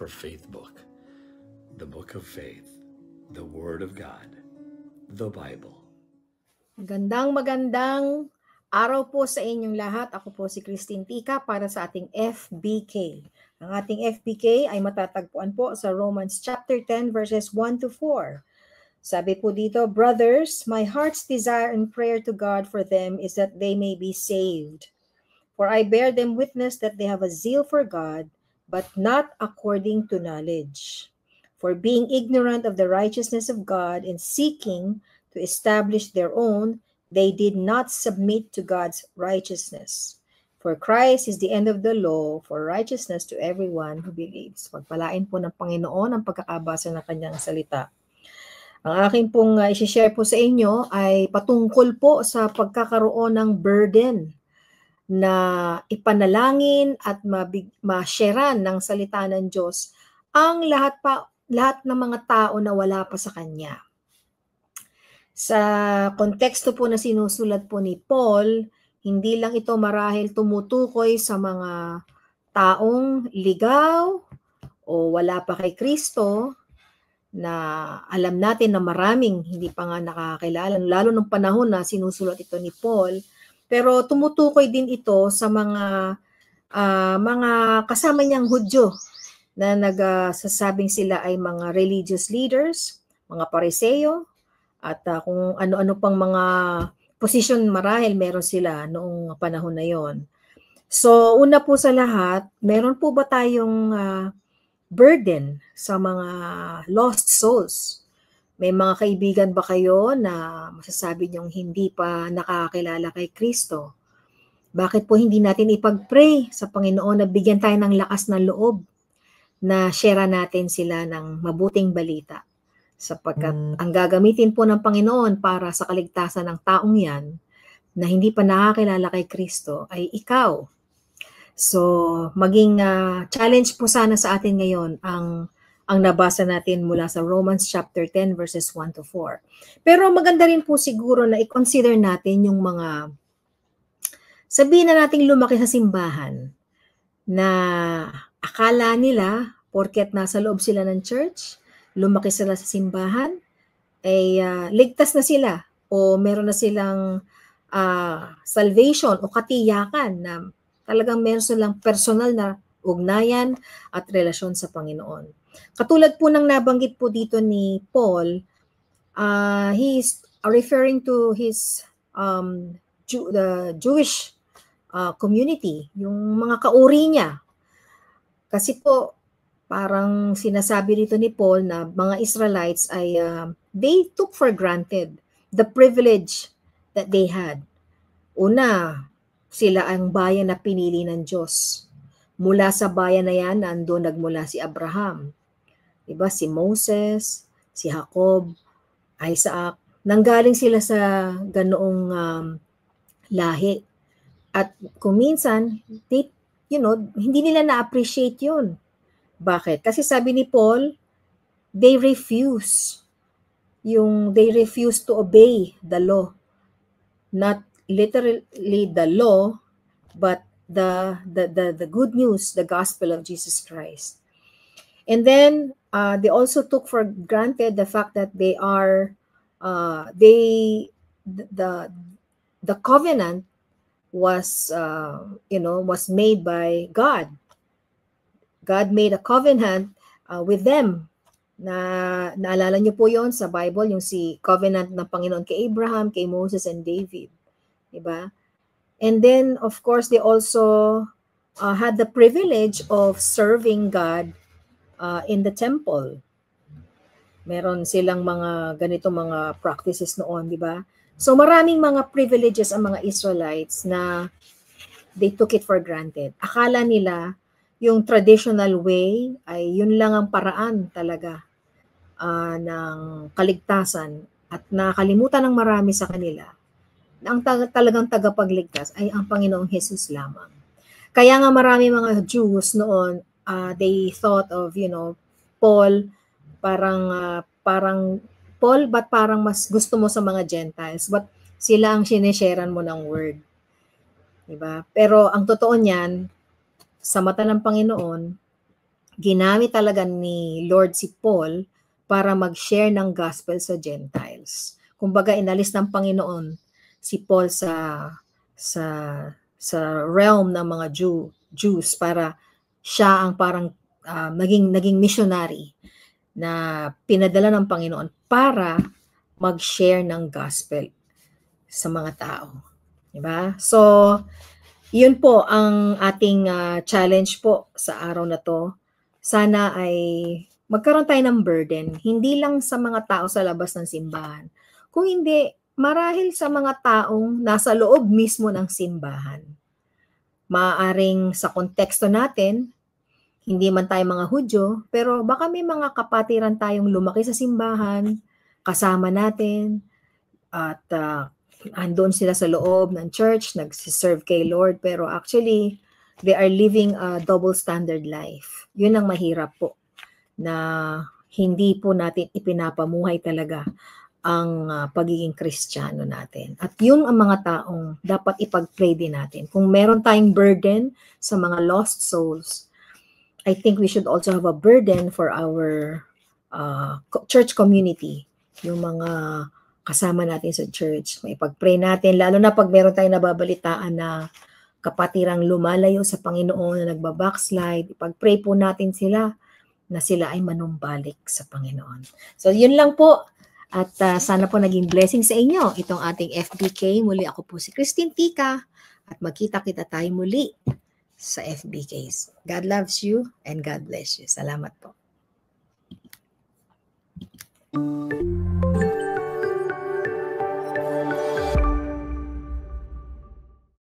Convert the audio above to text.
for Faith Book, the Book of Faith, the Word of God, the Bible. Magandang araw po sa inyong lahat. Ako po si Christine Tika para sa ating FBK. Ang ating FBK ay matatagpuan po sa Romans chapter 10 verses 1 to 4. Sabi po dito, "Brothers, my heart's desire and prayer to God for them is that they may be saved. For I bear them witness that they have a zeal for God, but not according to knowledge. For being ignorant of the righteousness of God and seeking to establish their own, they did not submit to God's righteousness. For Christ is the end of the law for righteousness to everyone who believes." Pagpalain po ng Panginoon ang pagkakabasa ng kanyang salita. Ang aking pong i-share po sa inyo ay patungkol po sa pagkakaroon ng burden na ipanalangin at ma-sharean ng salita ng Diyos ang lahat ng mga tao na wala pa sa Kanya. Sa konteksto po na sinusulat po ni Paul, hindi lang ito marahil tumutukoy sa mga taong ligaw o wala pa kay Kristo, na alam natin na maraming hindi pa nga nakakilala, lalo nung panahon na sinusulat ito ni Paul. Pero tumutukoy din ito sa mga kasama niyang Hudyo na nagsasabing sila ay mga religious leaders, mga Pariseo, at kung ano-ano pang mga posisyon marahil meron sila noong panahon na yon. So una po sa lahat, meron po ba tayong burden sa mga lost souls? May mga kaibigan ba kayo na masasabi niyong hindi pa nakakilala kay Kristo? Bakit po hindi natin ipag-pray sa Panginoon na bigyan tayo ng lakas ng loob na share natin sila ng mabuting balita? Sapagkat ang gagamitin po ng Panginoon para sa kaligtasan ng taong yan na hindi pa nakakilala kay Kristo ay ikaw. So, maging challenge po sana sa atin ngayon ang nabasa natin mula sa Romans chapter 10 verses 1 to 4. Pero maganda rin po siguro na i-consider natin yung mga, sabihin na nating lumaki sa simbahan, na akala nila, porket nasa loob sila ng church, lumaki sila sa simbahan, ay ligtas na sila o meron na silang salvation o katiyakan na talagang meron silang personal na ugnayan at relasyon sa Panginoon. Katulad po ng nabanggit po dito ni Paul, he is referring to his the Jewish community, yung mga kauri niya. Kasi po, parang sinasabi dito ni Paul na mga Israelites ay they took for granted the privilege that they had. Una, sila ang bayan na pinili ng Diyos. Mula sa bayan na yan, nandun nagmula si Abraham. Diba? Si Moses, si Jacob, Isaac. Nanggaling sila sa ganoong lahi. At kung minsan, hindi nila na-appreciate yun. Bakit? Kasi sabi ni Paul, they refuse to obey the law. Not literally the law, but the good news, the gospel of Jesus Christ. And then they also took for granted the fact that the covenant was made by God. God made a covenant with them. Naalala niyo po yon sa Bible, yung si covenant ng Panginoon kay Abraham, kay Moses, and David. Diba? And then, of course, they also had the privilege of serving God in the temple. Meron silang mga ganito mga practices noon, di ba? So maraming mga privileges ang mga Israelites na they took it for granted. Akala nila yung traditional way ay yun lang ang paraan talaga ng kaligtasan, at nakalimutan ng marami sa kanila na ang talagang tagapagligtas ay ang Panginoong Jesus lamang. Kaya nga marami mga Jews noon, they thought of, Paul, parang Paul, ba't parang mas gusto mo sa mga Gentiles? But sila ang sinesharean mo ng word. Diba? Pero ang totoo niyan, sa mata ng Panginoon, ginamit talaga ni Lord si Paul para mag-share ng gospel sa Gentiles. Kumbaga inalis ng Panginoon si Paul sa sa realm ng mga Jews para siya ang parang naging missionary na pinadala ng Panginoon para mag-share ng gospel sa mga tao. Diba? So, yun po ang ating challenge po sa araw na to. Sana ay magkaroon tayo ng burden, hindi lang sa mga tao sa labas ng simbahan. Kung hindi, marahil sa mga taong nasa loob mismo ng simbahan. Maaaring sa konteksto natin, hindi man tayo mga Hudyo, pero baka may mga kapatiran tayong lumaki sa simbahan, kasama natin, at andun sila sa loob ng church, nagsiserve kay Lord, pero actually, they are living a double standard life. Yun ang mahirap po, na hindi po natin ipinapamuhay talaga ang pagiging Kristiyano natin. At yun ang mga taong dapat ipag-pray din natin. Kung meron tayong burden sa mga lost souls, I think we should also have a burden for our church community, yung mga kasama natin sa church. May pag-pray natin, lalo na pag meron tayong nababalitaan na kapatirang lumalayo sa Panginoon na nagbabackslide, ipag-pray po natin sila na sila ay manumbalik sa Panginoon. So yun lang po. At sana po naging blessing sa inyo itong ating FBK. Muli ako po si Christine Tika at magkita-kita tayo muli sa FBKs. God loves you and God bless you. Salamat po.